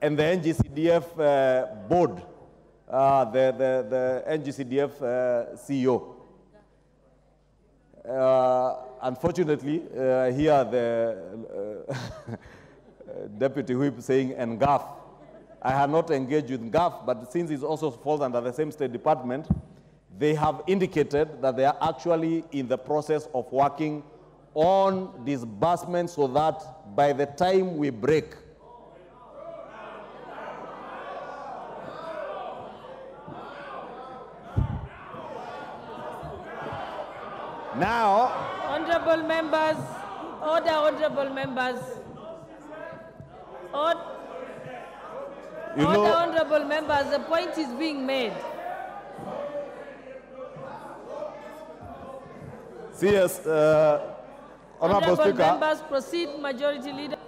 and the NGCDF board, the NGCDF CEO. Unfortunately, here the deputy whip saying NGAF. I have not engaged with NGAF, but since it also falls under the same State Department, they have indicated that they are actually in the process of working on disbursement so that by the time we break, now, honorable members, order, honorable members. Order, honorable members, the point is being made. Yes, Honorable Speaker. Members, proceed, Majority Leader.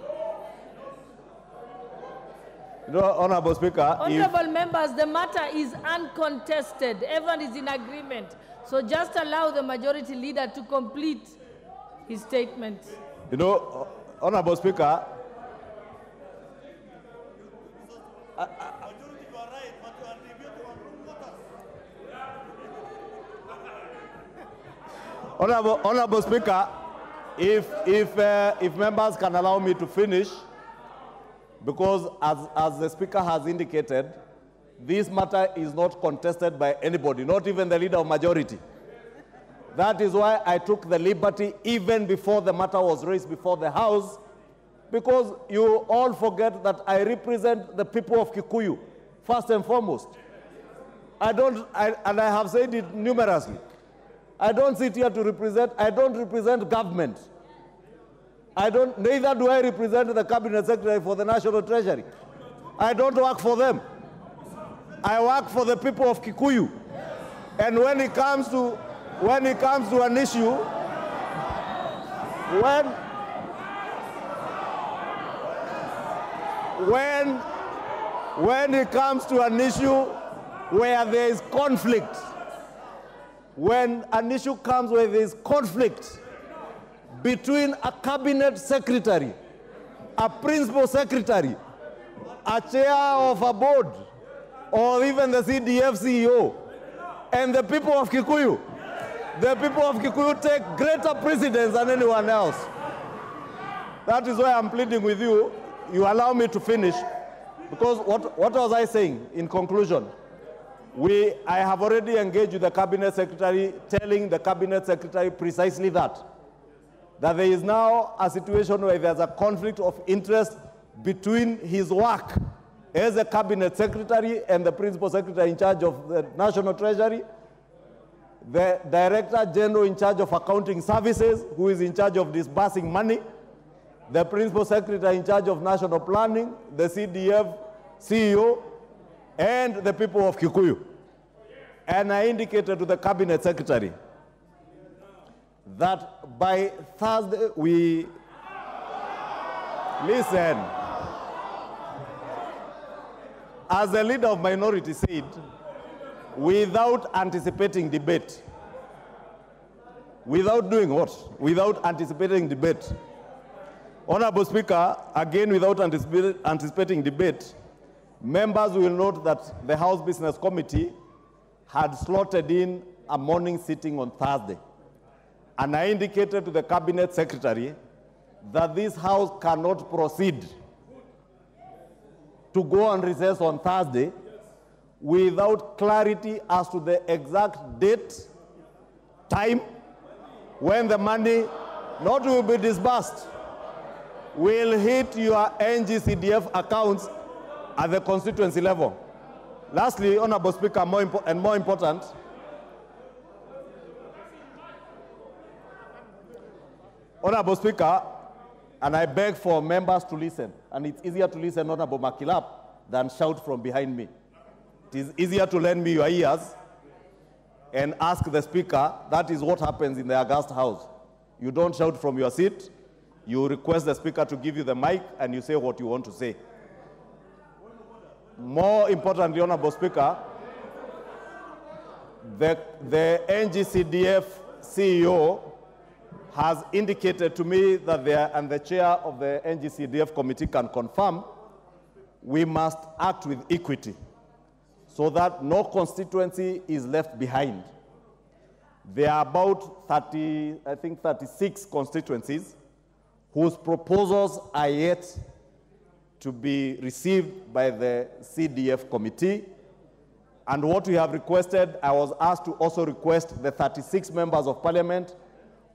Honorable Speaker. Honorable members, the matter is uncontested. Everyone is in agreement. So just allow the Majority Leader to complete his statement. Honorable Speaker. Honorable Speaker, if members can allow me to finish, because as the Speaker has indicated, this matter is not contested by anybody, not even the Leader of Majority. That is why I took the liberty, even before the matter was raised before the House, because you all forget that I represent the people of Kikuyu, first and foremost. And I have said it numerously. I don't sit here to represent, I don't represent government. Neither do I represent the Cabinet Secretary for the National Treasury. I don't work for them. I work for the people of Kikuyu. And when it comes to an issue, when it comes to an issue where there is conflict, when an issue comes where there is conflict between a cabinet secretary, a principal secretary, a chair of a board, or even the CDF CEO, and the people of Kikuyu, the people of Kikuyu take greater precedence than anyone else. That is why I'm pleading with you, you allow me to finish, because what was I saying in conclusion? I have already engaged with the Cabinet Secretary, telling the Cabinet Secretary precisely that there is now a situation where there's a conflict of interest between his work as a Cabinet Secretary and the Principal Secretary in charge of the National Treasury, the Director General in charge of Accounting Services, who is in charge of disbursing money, the Principal Secretary in charge of National Planning, the CDF CEO, and the people of Kikuyu. And I indicated to the Cabinet Secretary that by Thursday listen, as the Leader of Minority said, without anticipating debate. Without doing what? Without anticipating debate. Honorable Speaker, again without anticipating debate, members will note that the House Business Committee had slotted in a morning sitting on Thursday. And I indicated to the Cabinet Secretary that this House cannot proceed to go on recess on Thursday without clarity as to the exact date, time, when the money not will be disbursed will hit your NGCDF accounts at the constituency level. Lastly, Honorable Speaker, more important, Honorable Speaker, and I beg for members to listen, and it's easier to listen, Honorable Makilap, than shout from behind me. It is easier to lend me your ears and ask the Speaker. That is what happens in the August House. You don't shout from your seat. You request the Speaker to give you the mic, and you say what you want to say. More importantly, Honorable Speaker, the NGCDF CEO has indicated to me that and the chair of the NGCDF committee can confirm we must act with equity so that no constituency is left behind. There are about 36 constituencies whose proposals are yet to be received by the CDF committee. And what we have requested, I was asked to also request the 36 members of parliament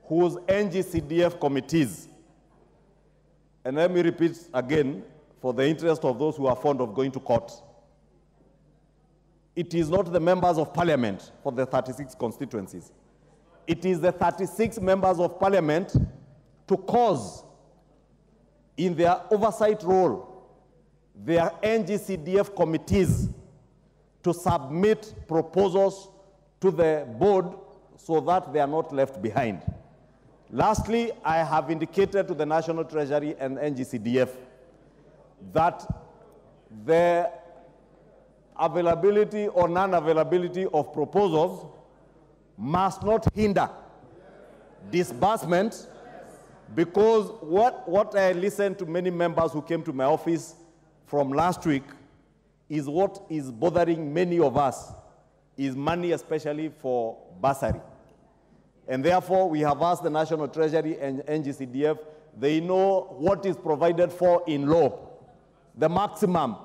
whose NGCDF committees, and let me repeat again for the interest of those who are fond of going to court. It is not the members of parliament for the 36 constituencies. It is the 36 members of parliament to cause, in their oversight role, their NGCDF committees to submit proposals to the board so that they are not left behind. Lastly, I have indicated to the National Treasury and NGCDF that the availability or non-availability of proposals must not hinder disbursement, because what I listened to many members who came to my office from last week is what is bothering many of us, is money especially for bursary. And therefore, we have asked the National Treasury and NGCDF, they know what is provided for in law, the maximum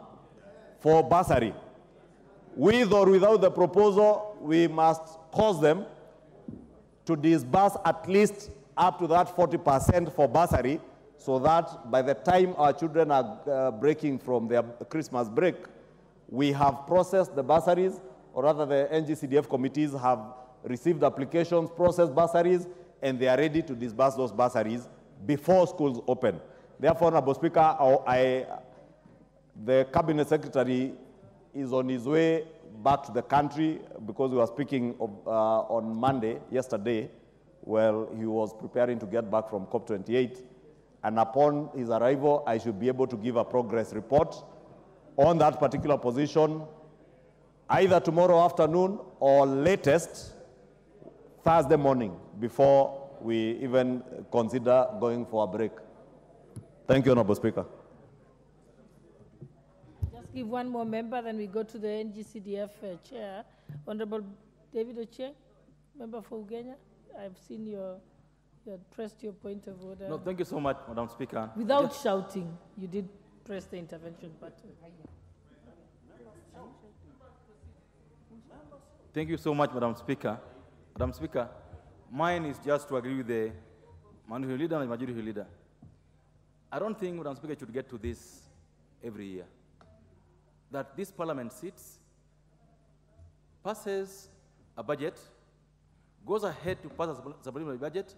for bursary. With or without the proposal, we must cause them to disburse at least up to that 40% for bursary, so that by the time our children are breaking from their Christmas break, we have processed the bursaries, or rather the NGCDF committees have received applications, processed bursaries, and they are ready to disburse those bursaries before schools open. Therefore, Honorable Speaker, the Cabinet Secretary is on his way back to the country, because we were speaking on Monday, yesterday, while he was preparing to get back from COP28. And upon his arrival, I should be able to give a progress report on that particular position, either tomorrow afternoon or latest Thursday morning, before we even consider going for a break. Thank you, Honorable Speaker. Just give one more member, then we go to the NGCDF chair. Honorable David Ochieng, member for Ugenya. I've seen you pressed your point of order. No, thank you so much, Madam Speaker. Without shouting, you did press the intervention button. Thank you so much, Madam Speaker. Madam Speaker, mine is just to agree with the minority leader and the majority leader. I don't think, Madam Speaker, should get to this every year. That this parliament sits, passes a budget, goes ahead to pass a supplementary budget,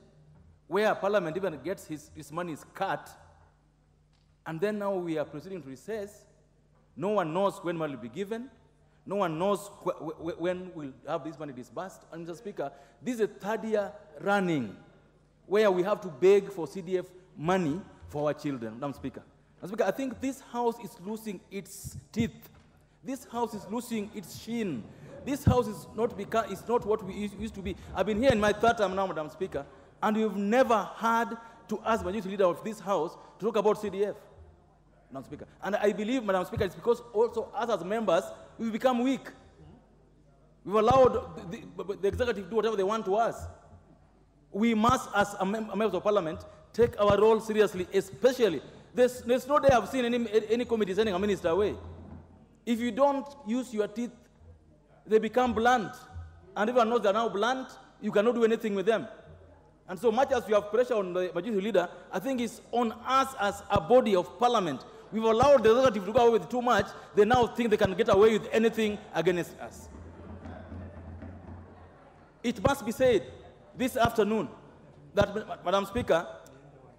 where parliament even gets his money is cut, and then now we are proceeding to recess. No one knows when money will be given. No one knows when we'll have this money disbursed. And Mr. Speaker, this is a third year running where we have to beg for CDF money for our children, Madam Speaker. Madam Speaker, I think this house is losing its teeth. This house is losing its sheen. This house is not what we used to be. I've been here in my third term now, Madam Speaker, and we've never had to ask the majority leader of this house to talk about CDF, Madam Speaker. And I believe, Madam Speaker, it's because also us as members, we've become weak. We've allowed the executive to do whatever they want to us. We must, as members of parliament, take our role seriously, especially. There's no day I've seen any committee sending a minister away. If you don't use your teeth, they become blunt. And everyone knows they're now blunt, you cannot do anything with them. And so much as we have pressure on the majority leader, I think it's on us as a body of parliament. We've allowed the executive to go away with too much. They now think they can get away with anything against us. It must be said this afternoon that, Madam Speaker,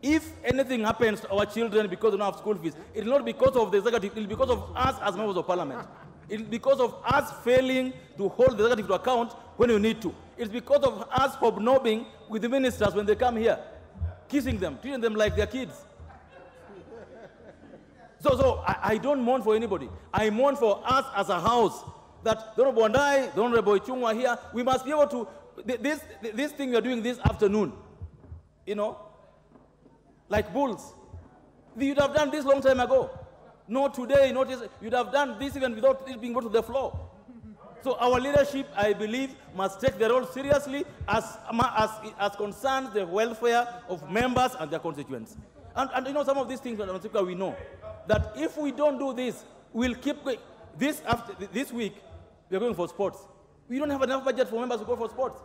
if anything happens to our children because they don't have school fees, it's not because of the executive, it's because of us as members of parliament. It's because of us failing to hold the executive to account when we need to. It's because of us hobnobbing with the ministers when they come here, kissing them, treating them like their kids. So I don't mourn for anybody. I mourn for us as a house, that the Honorable Ndai, the Honorable Ichungwa here, we must be able to, this thing we are doing this afternoon, you know, like bulls. We would have done this long time ago. Not today, not yesterday. You'd have done this even without it being brought to the floor. So our leadership, I believe, must take their role seriously as concerns the welfare of members and their constituents. And you know, some of these things, we know that if we don't do this, we'll keep going. This week, we're going for sports. We don't have enough budget for members to go for sports.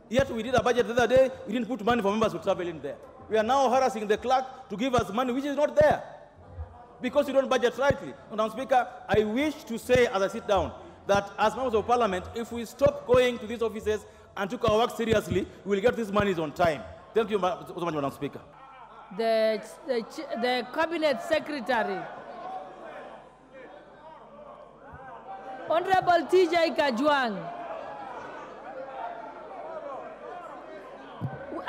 Yet we did a budget the other day, we didn't put money for members to travel in there. We are now harassing the clerk to give us money which is not there because you don't budget rightly. Madam Speaker, I wish to say as I sit down that as members of Parliament, if we stop going to these offices and took our work seriously, we will get these monies on time. Thank you so much, Madam Speaker. The Cabinet Secretary, Honorable TJ Kajwang.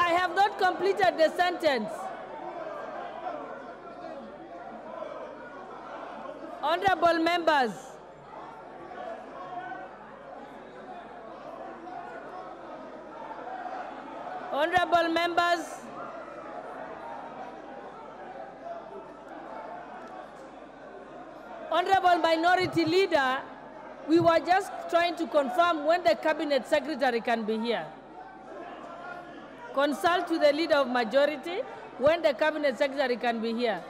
I have not completed the sentence. Honorable members, honorable members, honorable minority leader, we were just trying to confirm when the cabinet secretary can be here. Consult with the leader of majority when the cabinet secretary can be here,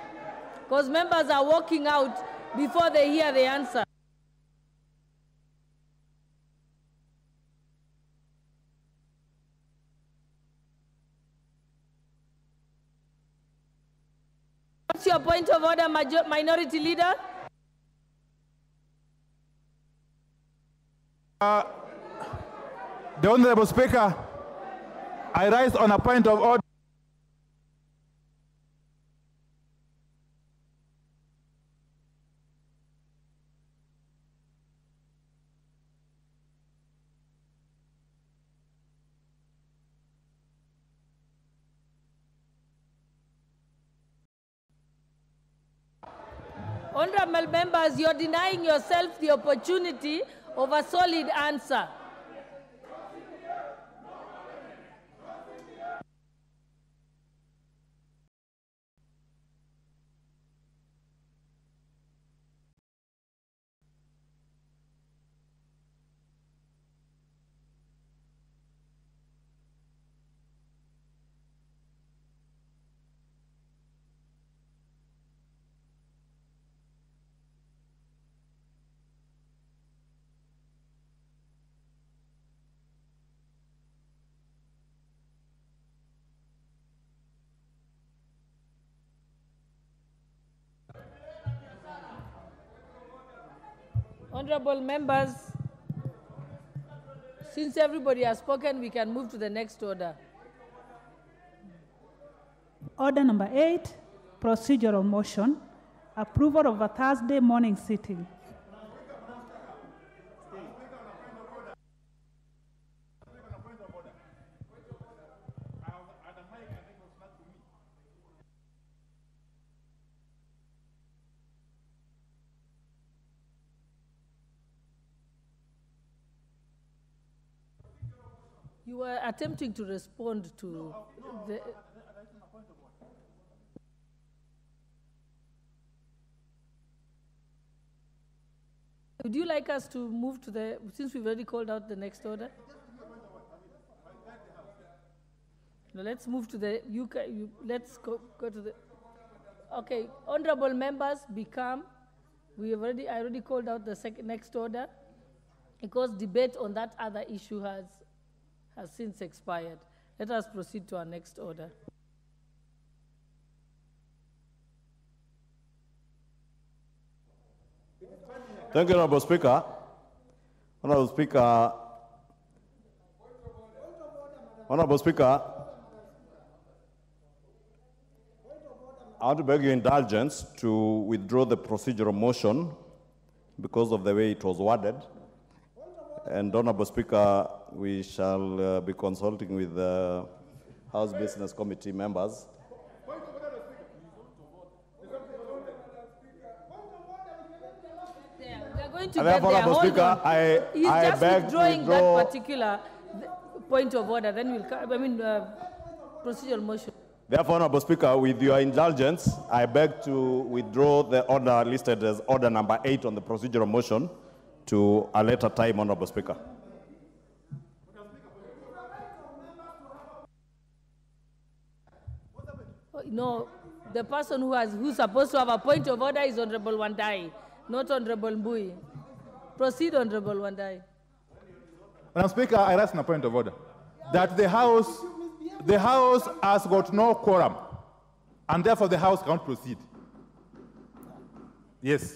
because members are walking out before they hear the answer. What's your point of order, minority leader? The Honorable Speaker, I rise on a point of order. Honorable members, you're denying yourself the opportunity of a solid answer. Honorable members, since everybody has spoken, we can move to the next order. Order number 8, procedural motion, approval of a Thursday morning sitting. You were attempting to respond to the... Would you like us to move to the, since we've already called out the next order? No, let's move to the, let's go to the, okay, honorable members, be calm. I already called out the next order because debate on that other issue has since expired. Let us proceed to our next order. Thank you, Honorable Speaker. Honorable Speaker, I want to beg your indulgence to withdraw the procedural motion because of the way it was worded. And Honorable Speaker, we shall be consulting with the House Business Committee members. We're going to get there. Hold on. He's just withdrawing that particular point of order. Then we'll, procedural motion. Therefore, Honorable Speaker, with your indulgence, I beg to withdraw the order listed as order number 8 on the procedural motion to a later time, Honorable Speaker. No, the person who's supposed to have a point of order is Honorable Wandai, not Honorable Mbui. Proceed, Honorable Wandai. Madam Speaker, I raise a point of order. That the House has got no quorum, and therefore the House can't proceed. Yes.